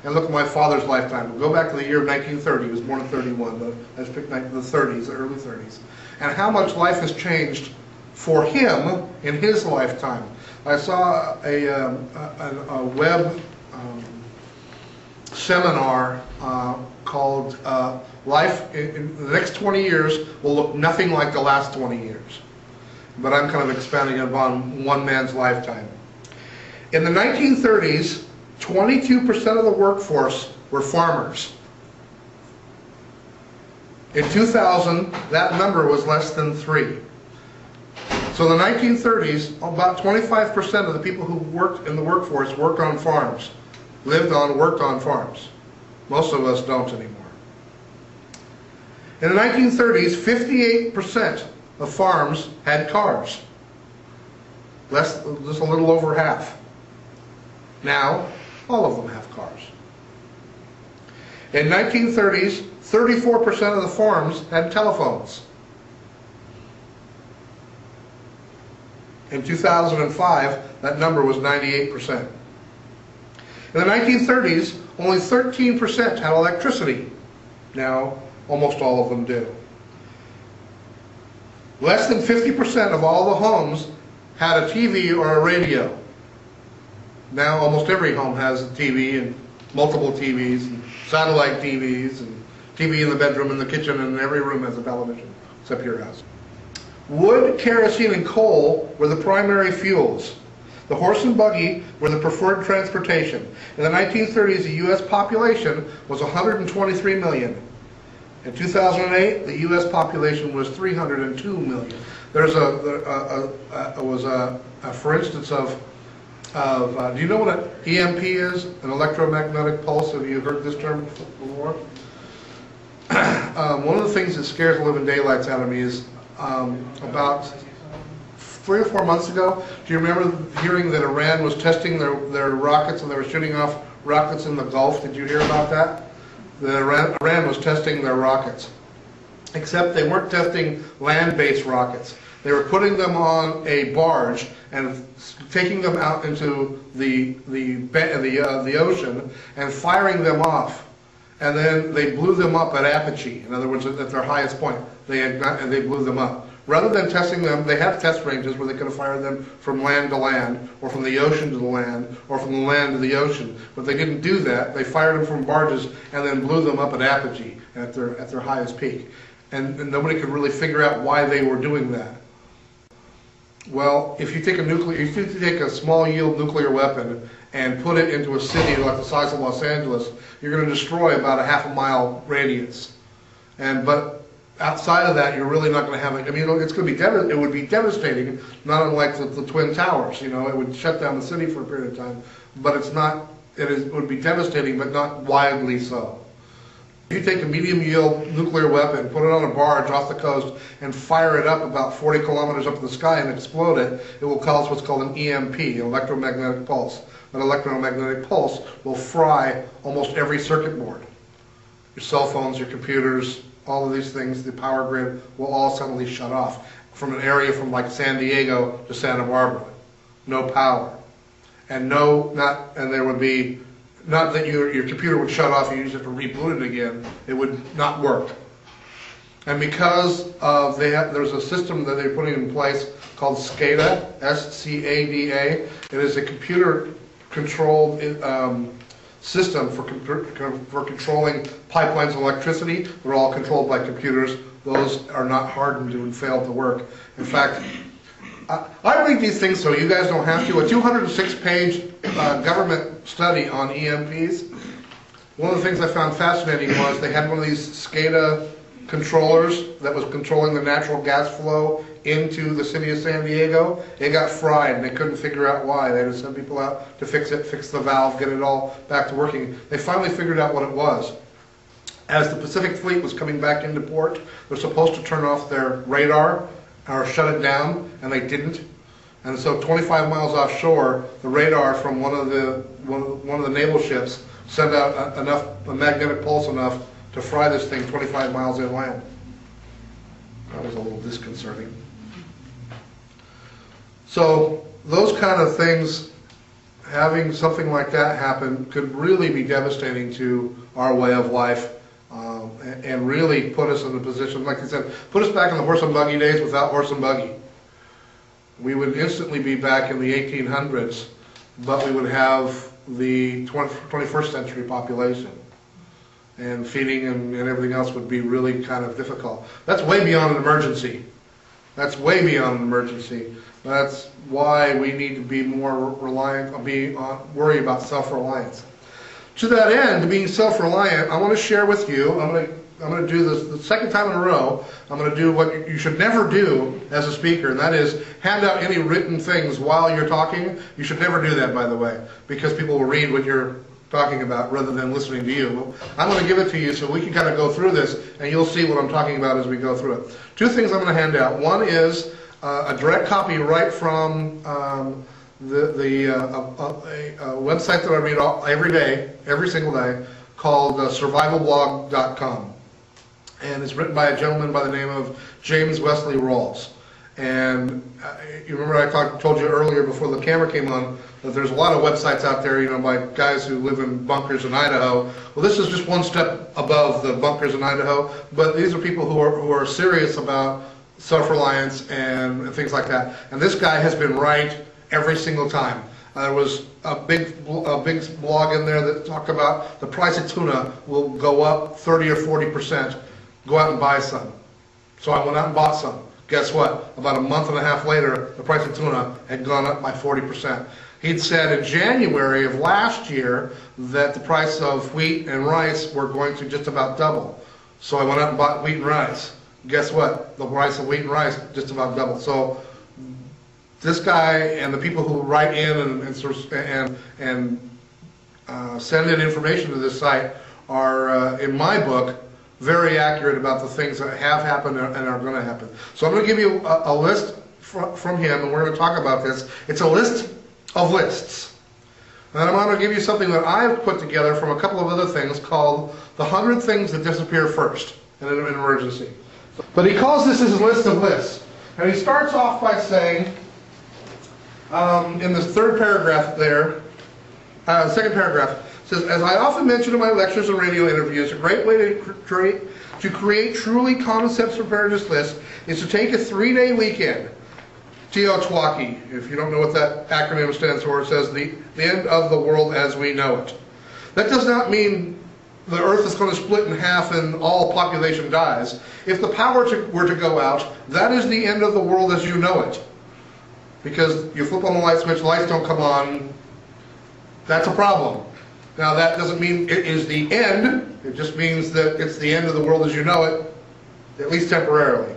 and look at my father's lifetime. We'll go back to the year of 1930. He was born in 31, but I just picked the 30s, the early 30s. And how much life has changed for him in his lifetime. I saw a web seminar called Life in the Next 20 Years Will Look Nothing Like the Last 20 Years. But I'm kind of expanding upon one man's lifetime. In the 1930s, 22% of the workforce were farmers. In 2000, that number was less than 3. So in the 1930s, about 25% of the people who worked in the workforce worked on farms, lived on, worked on farms. Most of us don't anymore. In the 1930s, 58% of farms had cars. Just a little over half. Now, all of them have cars. In 1930s, 34% of the farms had telephones. In 2005, that number was 98%. In the 1930s, only 13% had electricity. Now, almost all of them do. Less than 50% of all the homes had a TV or a radio. Now, almost every home has a TV and multiple TVs and satellite TVs and TV in the bedroom and the kitchen, and every room has a television, except your house. Wood, kerosene, and coal were the primary fuels. The horse and buggy were the preferred transportation. In the 1930s, the U.S. population was 123 million. In 2008, the U.S. population was 302 million. There's for instance of do you know what an EMP is? An electromagnetic pulse. Have you heard this term before? One of the things that scares the living daylights out of me is about 3 or 4 months ago, do you remember hearing that Iran was testing their rockets, and they were shooting off rockets in the Gulf? Did you hear about that? That Iran was testing their rockets. Except they weren't testing land-based rockets. They were putting them on a barge and taking them out into the ocean and firing them off. And then they blew them up at apogee. In other words, at their highest point, they blew them up. Rather than testing them, they have test ranges where they could have fired them from land to land, or from the ocean to the land, or from the land to the ocean. But they didn't do that. They fired them from barges and then blew them up at apogee, at their highest peak. And nobody could really figure out why they were doing that. Well, if you take a small yield nuclear weapon and put it into a city like the size of Los Angeles, you're going to destroy about a half a mile radius. But outside of that, you're really not going to have it. I mean, it's going to be it would be devastating, not unlike the Twin Towers. You know, it would shut down the city for a period of time, but it's not. It would be devastating, but not widely so. If you take a medium yield nuclear weapon, put it on a barge off the coast, and fire it up about 40 kilometers up in the sky and explode it, it will cause what's called an EMP, an electromagnetic pulse. An electromagnetic pulse will fry almost every circuit board. Your cell phones, your computers, all of these things, the power grid will all suddenly shut off from an area from like San Diego to Santa Barbara. No power. And there would be, not that your computer would shut off and you just have to reboot it again, it would not work. And because of there's a system that they're putting in place called SCADA, S-C-A-D-A. It is a computer controlled system for controlling pipelines of electricity. They're all controlled by computers. Those are not hardened and fail to work. In fact, I read these things so you guys don't have to. A 206-page government study on EMPs. One of the things I found fascinating was they had one of these SCADA controllers that was controlling the natural gas flow into the city of San Diego. It got fried and they couldn't figure out why. They had to send people out to fix it, fix the valve, get it all back to working. They finally figured out what it was. As the Pacific Fleet was coming back into port, they're supposed to turn off their radar or shut it down, and they didn't. And so 25 miles offshore, the radar from one of the naval ships sent out a magnetic pulse enough to fry this thing 25 miles inland. That was a little disconcerting. So those kind of things having something like that happen could really be devastating to our way of life, and really put us in a position, like I said, put us back in the horse and buggy days without horse and buggy. We would instantly be back in the 1800s, but we would have the 21st century population. And feeding and everything else would be really kind of difficult. That's way beyond an emergency. That's way beyond an emergency. That's why we need to be more reliant, worry about self-reliance. To that end, being self-reliant, I want to share with you, I'm going to do this the second time in a row, I'm going to do what you should never do as a speaker, and that is hand out any written things while you're talking. You should never do that, by the way, because people will read what you're talking about rather than listening to you. I'm going to give it to you so we can kind of go through this, and you'll see what I'm talking about as we go through it. Two things I'm going to hand out. One is a direct copy right from a website that I read every day, every single day, called survivalblog.com. And it's written by a gentleman by the name of James Wesley Rawls. And you remember I told you earlier before the camera came on that there's a lot of websites out there, you know, by guys who live in bunkers in Idaho. Well, this is just one step above the bunkers in Idaho, but these are people who are serious about self-reliance and things like that. And this guy has been right every single time. There was a big blog in there that talked about the price of tuna will go up 30 or 40%. Go out and buy some. So I went out and bought some. Guess what? About a month and a half later, the price of tuna had gone up by 40%. He'd said in January of last year that the price of wheat and rice were going to just about double. So I went out and bought wheat and rice. Guess what? The price of wheat and rice just about doubled. So this guy and the people who write in and send in information to this site are, in my book, very accurate about the things that have happened and are going to happen. So I'm going to give you a list from him, and we're going to talk about this. It's a list of lists. And I'm going to give you something that I've put together from a couple of other things called the 100 things that disappear first in an emergency. But he calls this his list of lists. And he starts off by saying, in this third paragraph there, second paragraph, says, as I often mention in my lectures and radio interviews, a great way to create truly common sense preparedness lists is to take a 3-day weekend. TOTWAKI, if you don't know what that acronym stands for, it says the end of the world as we know it. That does not mean the earth is going to split in half and all population dies. If the power were to go out, that is the end of the world as you know it. Because you flip on the light switch, lights don't come on, that's a problem. Now that doesn't mean it is the end, it just means that it's the end of the world as you know it, at least temporarily.